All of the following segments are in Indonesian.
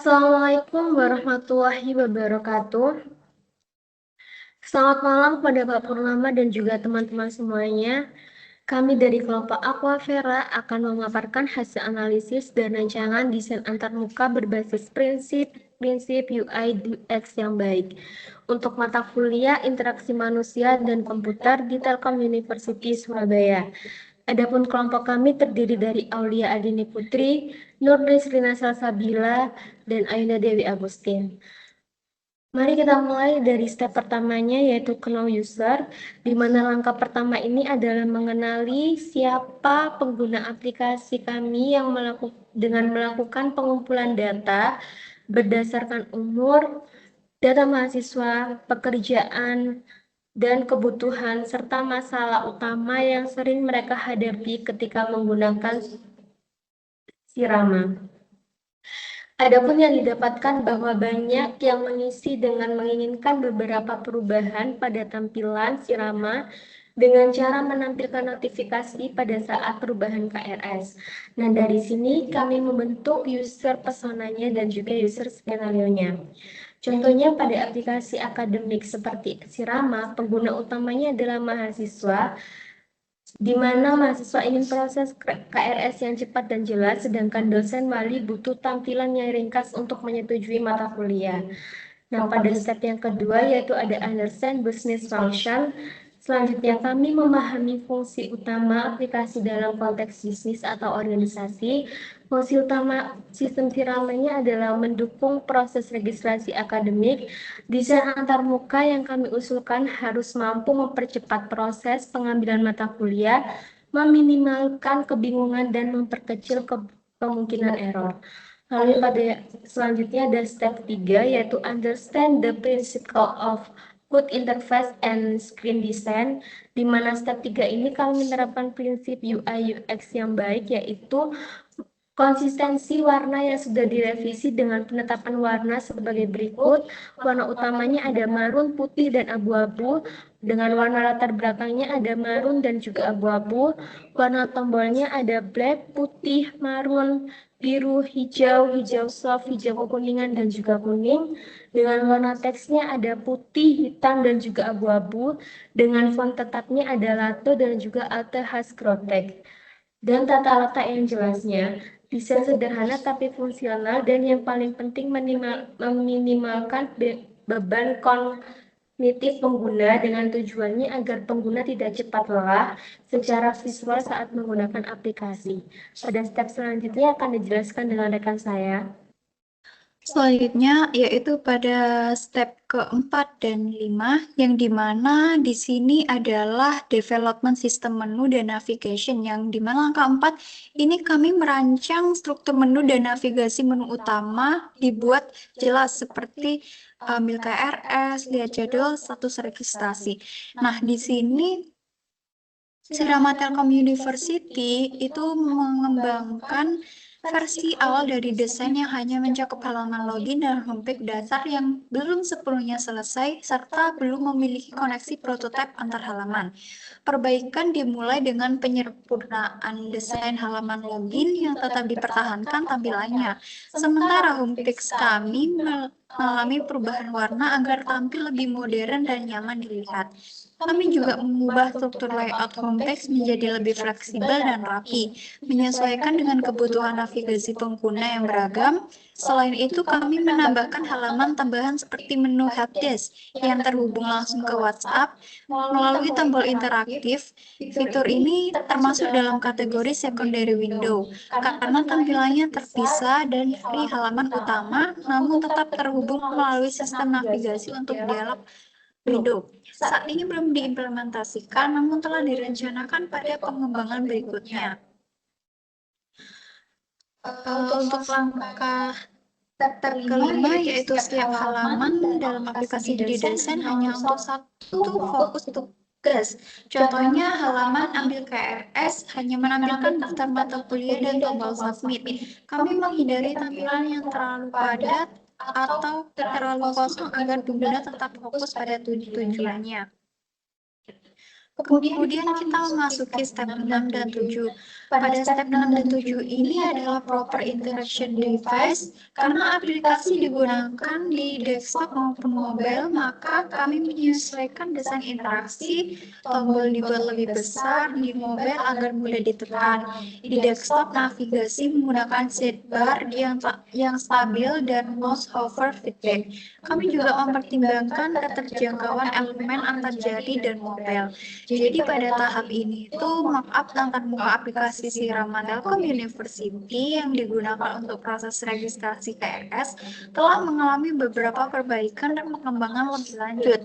Assalamualaikum warahmatullahi wabarakatuh. Selamat malam kepada Pak Purnama dan juga teman-teman semuanya. Kami dari kelompok Aquafera akan memaparkan hasil analisis dan rancangan desain antarmuka berbasis prinsip UI UX yang baik untuk mata kuliah interaksi manusia dan komputer di Telkom University Surabaya. Adapun kelompok kami terdiri dari Aulia Adini Putri, Nur Desrina Salsabila, dan Aina Dewi Agustin. Mari kita mulai dari step pertamanya, yaitu kenal user, di mana langkah pertama ini adalah mengenali siapa pengguna aplikasi kami yang dengan melakukan pengumpulan data berdasarkan umur, data mahasiswa, pekerjaan, dan kebutuhan, serta masalah utama yang sering mereka hadapi ketika menggunakan Sirama. Adapun yang didapatkan bahwa banyak yang mengisi dengan menginginkan beberapa perubahan pada tampilan Sirama dengan cara menampilkan notifikasi pada saat perubahan KRS. Nah, dari sini kami membentuk user personanya dan juga user skenario-nya. Contohnya pada aplikasi akademik seperti Sirama, pengguna utamanya adalah mahasiswa, di mana mahasiswa ingin proses KRS yang cepat dan jelas, sedangkan dosen wali butuh tampilan yang ringkas untuk menyetujui mata kuliah. Nah, pada step yang kedua yaitu ada understand business function. Selanjutnya, kami memahami fungsi utama aplikasi dalam konteks bisnis atau organisasi. Fungsi utama sistem Siramanya adalah mendukung proses registrasi akademik. Desain antarmuka yang kami usulkan harus mampu mempercepat proses pengambilan mata kuliah, meminimalkan kebingungan, dan memperkecil kemungkinan error. Lalu pada selanjutnya ada step 3, yaitu understand the principle of good interface and screen design, di mana step 3 ini kami menerapkan prinsip UI UX yang baik, yaitu konsistensi warna yang sudah direvisi dengan penetapan warna sebagai berikut. Warna utamanya ada marun, putih, dan abu-abu. Dengan warna latar belakangnya ada marun dan juga abu-abu. Warna tombolnya ada black, putih, marun, biru, hijau, hijau soft, hijau kekuningan, dan juga kuning. Dengan warna teksnya ada putih, hitam, dan juga abu-abu. Dengan font tetapnya ada Lato dan juga Alta Hasgrotek. Dan tata letak yang jelasnya. Desain sederhana tapi fungsional, dan yang paling penting meminimalkan beban kognitif pengguna dengan tujuannya agar pengguna tidak cepat lelah secara visual saat menggunakan aplikasi. Pada step selanjutnya akan dijelaskan dengan rekan saya. Selanjutnya yaitu pada step keempat dan 5, yang dimana di sini adalah development sistem menu dan navigation, yang dimana langkah 4 ini kami merancang struktur menu dan navigasi menu utama dibuat jelas seperti ambil KRS, lihat jadwal, status registrasi. Nah, di sini Sirama Telkom University itu mengembangkan versi awal dari desain yang hanya mencakup halaman login dan homepage dasar yang belum sepenuhnya selesai serta belum memiliki koneksi prototipe antar halaman. Perbaikan dimulai dengan penyempurnaan desain halaman login yang tetap dipertahankan tampilannya. Sementara homepage kami mengalami perubahan warna agar tampil lebih modern dan nyaman dilihat. Kami juga mengubah struktur layout homepage menjadi lebih fleksibel dan rapi, menyesuaikan dengan kebutuhan navigasi pengguna yang beragam. Selain itu, kami menambahkan halaman tambahan seperti menu helpdesk yang terhubung langsung ke WhatsApp melalui tombol interaktif. Fitur ini termasuk dalam kategori secondary window karena tampilannya terpisah dan dari halaman utama, namun tetap terhubung melalui sistem navigasi untuk dialog window. Saat ini belum diimplementasikan, namun telah direncanakan pada pengembangan berikutnya. Untuk langkah step kelima, yaitu setiap halaman dalam aplikasi didesain hanya untuk satu fokus tugas. Contohnya, halaman ambil KRS hanya menampilkan daftar mata kuliah dan tombol submit. Kami menghindari tampilan yang terlalu padat atau terlalu kosong agar pengguna tetap fokus pada tujuannya. Kemudian kita memasuki step 6 dan 7. Pada step 6 dan 7 ini adalah proper interaction device. Karena aplikasi digunakan di desktop maupun mobile, maka kami menyesuaikan desain interaksi. Tombol dibuat lebih besar di mobile agar mudah ditekan. Di desktop, navigasi menggunakan sidebar yang stabil dan mouse hover feedback. Kami juga mempertimbangkan keterjangkauan elemen antar jari dan mobile. Jadi pada tahap ini tuh markup antar muka aplikasi siraman Telkom University yang digunakan untuk proses registrasi KRS telah mengalami beberapa perbaikan dan pengembangan lebih lanjut.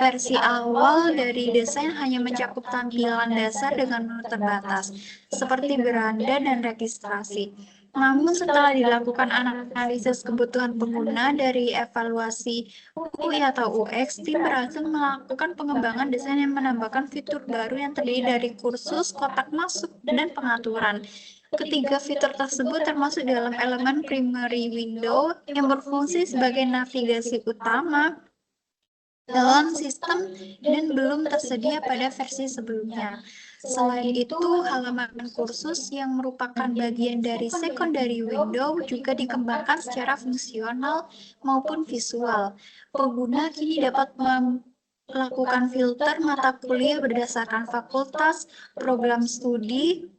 Versi awal dari desain hanya mencakup tampilan dasar dengan menu terbatas, seperti beranda dan registrasi. Namun setelah dilakukan analisis kebutuhan pengguna dari evaluasi UI atau UX, tim berhasil melakukan pengembangan desain yang menambahkan fitur baru yang terdiri dari kursus, kotak masuk, dan pengaturan. Ketiga fitur tersebut termasuk dalam elemen primary window yang berfungsi sebagai navigasi utama dalam sistem dan belum tersedia pada versi sebelumnya. Selain itu, halaman kursus yang merupakan bagian dari secondary window juga dikembangkan secara fungsional maupun visual. Pengguna kini dapat melakukan filter mata kuliah berdasarkan fakultas, program studi,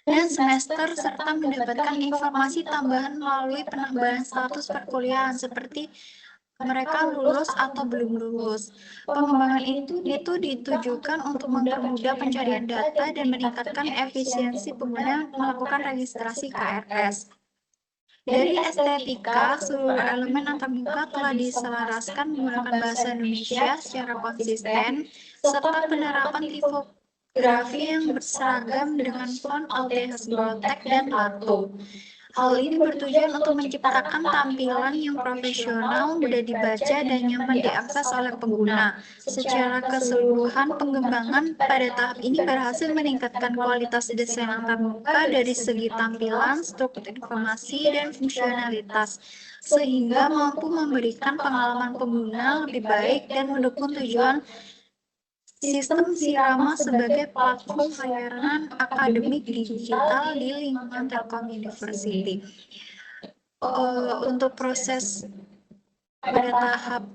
dan semester, serta mendapatkan informasi tambahan melalui penambahan status perkuliahan seperti mereka lulus atau belum lulus. Pengembangan itu ditujukan untuk mempermudah pencarian data dan meningkatkan efisiensi pengguna melakukan registrasi KRS. Dari estetika, seluruh elemen antarmuka telah diselaraskan menggunakan bahasa Indonesia secara konsisten, serta penerapan tipografi yang berseragam dengan font LTS Brotek dan Lato. Hal ini bertujuan untuk menciptakan tampilan yang profesional, mudah dibaca, dan nyaman diakses oleh pengguna. Secara keseluruhan, pengembangan pada tahap ini berhasil meningkatkan kualitas desain antarmuka dari segi tampilan, struktur informasi, dan fungsionalitas, sehingga mampu memberikan pengalaman pengguna lebih baik dan mendukung tujuan sistem Sirama sebagai platform layanan akademik digital di lingkungan Telkom University. Untuk proses pada tahap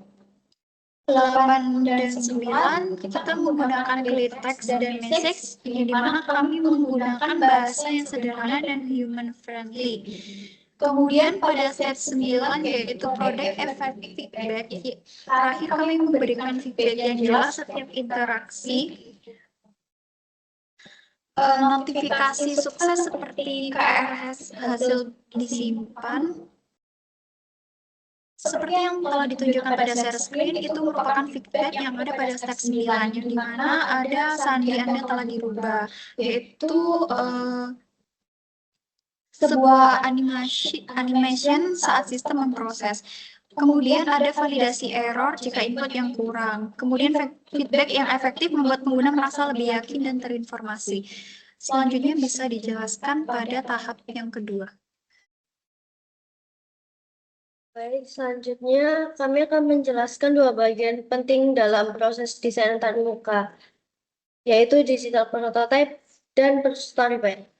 8 dan 9, kita menggunakan clear text dan message, di mana kami menggunakan bahasa yang sederhana dan human friendly. Kemudian pada step 9 yaitu product effective feedback. Terakhir kami memberikan feedback yang jelas setiap interaksi. Notifikasi sukses seperti KRS hasil disimpan. Seperti yang telah ditunjukkan pada share screen, itu merupakan feedback yang ada pada step 9, yang dimana ada sandi Anda telah dirubah, yaitu sebuah animation saat sistem memproses. Kemudian ada validasi error jika input yang kurang. Kemudian feedback yang efektif membuat pengguna merasa lebih yakin dan terinformasi. Selanjutnya bisa dijelaskan pada tahap yang kedua. Baik, selanjutnya kami akan menjelaskan dua bagian penting dalam proses desain antarmuka, yaitu digital prototype dan storyboard.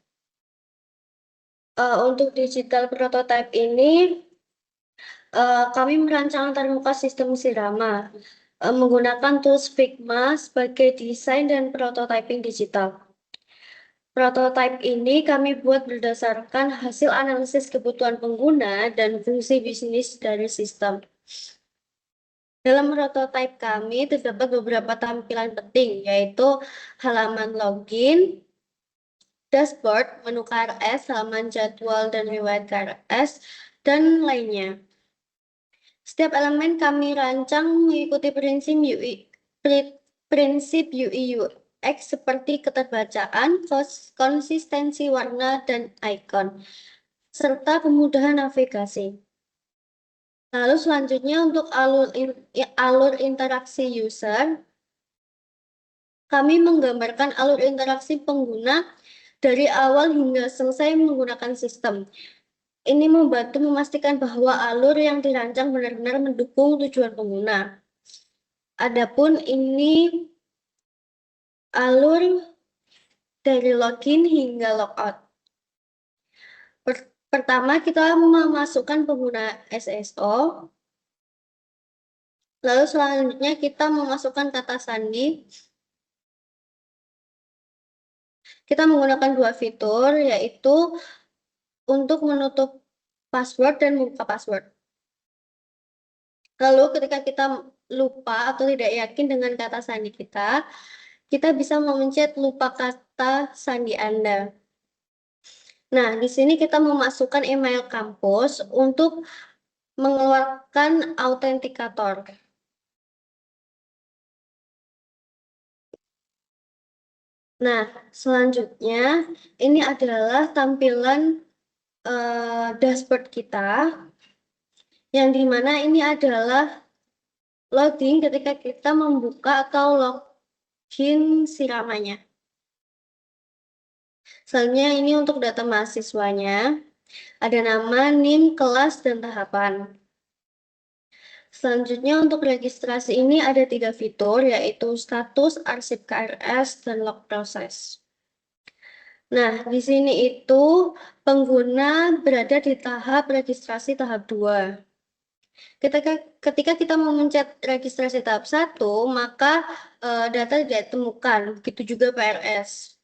Untuk digital prototype ini, kami merancang antarmuka sistem Sirama menggunakan tools Figma sebagai desain dan prototyping digital. Prototype ini kami buat berdasarkan hasil analisis kebutuhan pengguna dan fungsi bisnis dari sistem. Dalam prototype kami terdapat beberapa tampilan penting, yaitu halaman login, dashboard, menu KRS, halaman jadwal dan riwayat KRS, dan lainnya. Setiap elemen kami rancang mengikuti prinsip UI UX seperti keterbacaan, konsistensi warna dan icon, serta kemudahan navigasi. Lalu selanjutnya untuk alur interaksi user, kami menggambarkan alur interaksi pengguna dari awal hingga selesai menggunakan sistem. Ini membantu memastikan bahwa alur yang dirancang benar-benar mendukung tujuan pengguna. Adapun ini alur dari login hingga logout. Pertama, kita memasukkan pengguna SSO. Lalu selanjutnya kita memasukkan kata sandi. Kita menggunakan dua fitur, yaitu untuk menutup password dan membuka password. Lalu ketika kita lupa atau tidak yakin dengan kata sandi kita bisa memencet lupa kata sandi Anda. Nah, di sini kita memasukkan email kampus untuk mengeluarkan autentikator. Nah, selanjutnya ini adalah tampilan dashboard kita, yang dimana ini adalah loading ketika kita membuka atau login siramanya. Selanjutnya ini untuk data mahasiswanya, ada nama, NIM, kelas, dan tahapan. Selanjutnya untuk registrasi ini ada 3 fitur, yaitu status, arsip KRS, dan log proses. Nah, di sini itu pengguna berada di tahap registrasi tahap 2. Ketika kita memencet registrasi tahap 1, maka data tidak ditemukan, begitu juga PRS.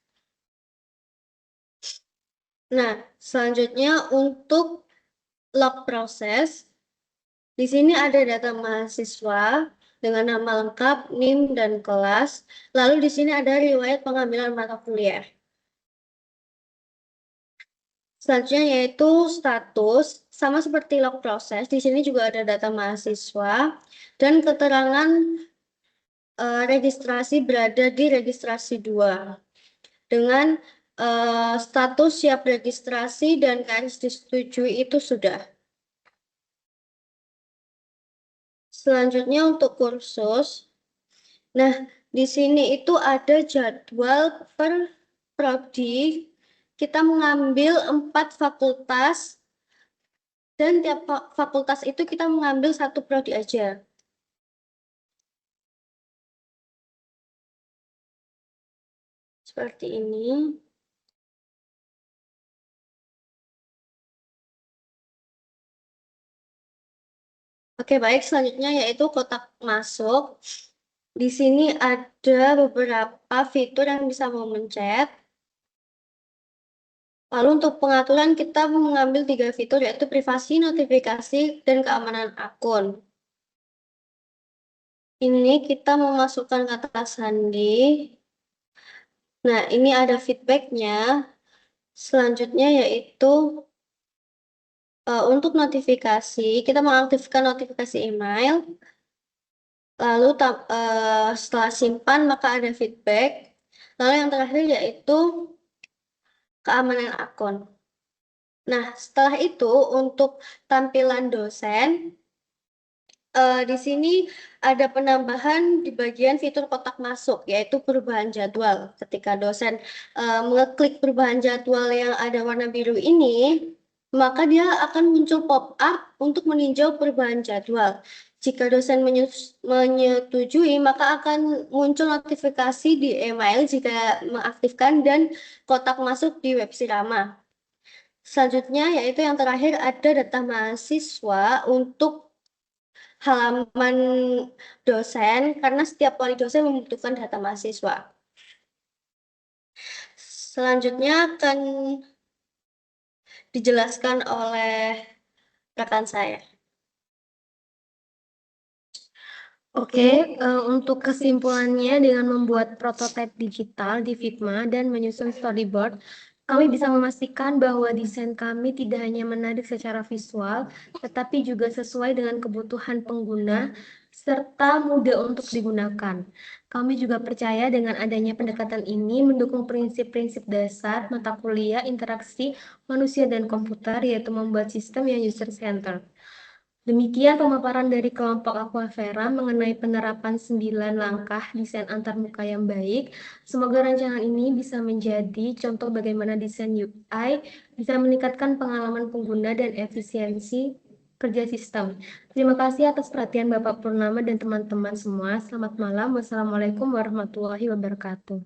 Nah, selanjutnya untuk log proses, di sini ada data mahasiswa dengan nama lengkap, NIM, dan kelas. Lalu di sini ada riwayat pengambilan mata kuliah. Selanjutnya yaitu status, sama seperti log proses, di sini juga ada data mahasiswa dan keterangan registrasi berada di registrasi 2 dengan status siap registrasi dan garis disetujui itu sudah. Selanjutnya untuk kursus. Nah, di sini itu ada jadwal per prodi. Kita mengambil 4 fakultas dan tiap fakultas itu kita mengambil 1 prodi aja. Seperti ini. Oke, baik. Selanjutnya yaitu kotak masuk. Di sini ada beberapa fitur yang bisa memencet. Lalu untuk pengaturan kita mengambil 3 fitur, yaitu privasi, notifikasi, dan keamanan akun. Ini kita memasukkan kata sandi. Nah, ini ada feedbacknya. Selanjutnya yaitu untuk notifikasi, kita mengaktifkan notifikasi email. Lalu setelah simpan maka ada feedback. Lalu yang terakhir yaitu keamanan akun. Nah, setelah itu untuk tampilan dosen, di sini ada penambahan di bagian fitur kotak masuk, yaitu perubahan jadwal. Ketika dosen mengeklik perubahan jadwal yang ada warna biru ini, maka dia akan muncul pop-up untuk meninjau perubahan jadwal. Jika dosen menyetujui, maka akan muncul notifikasi di email jika mengaktifkan dan kotak masuk di web Sirama. Selanjutnya, yaitu yang terakhir ada data mahasiswa untuk halaman dosen, karena setiap wali dosen membutuhkan data mahasiswa. Selanjutnya akan dijelaskan oleh rekan saya. Oke, untuk kesimpulannya dengan membuat prototipe digital di Figma dan menyusun storyboard, kami bisa memastikan bahwa desain kami tidak hanya menarik secara visual, tetapi juga sesuai dengan kebutuhan pengguna serta mudah untuk digunakan. Kami juga percaya dengan adanya pendekatan ini mendukung prinsip-prinsip dasar mata kuliah interaksi manusia dan komputer, yaitu membuat sistem yang user-centered. Demikian pemaparan dari kelompok Aquafera mengenai penerapan 9 langkah desain antarmuka yang baik. Semoga rancangan ini bisa menjadi contoh bagaimana desain UI bisa meningkatkan pengalaman pengguna dan efisiensi kerja sistem. Terima kasih atas perhatian Bapak Purnama dan teman-teman semua. Selamat malam. Wassalamualaikum warahmatullahi wabarakatuh.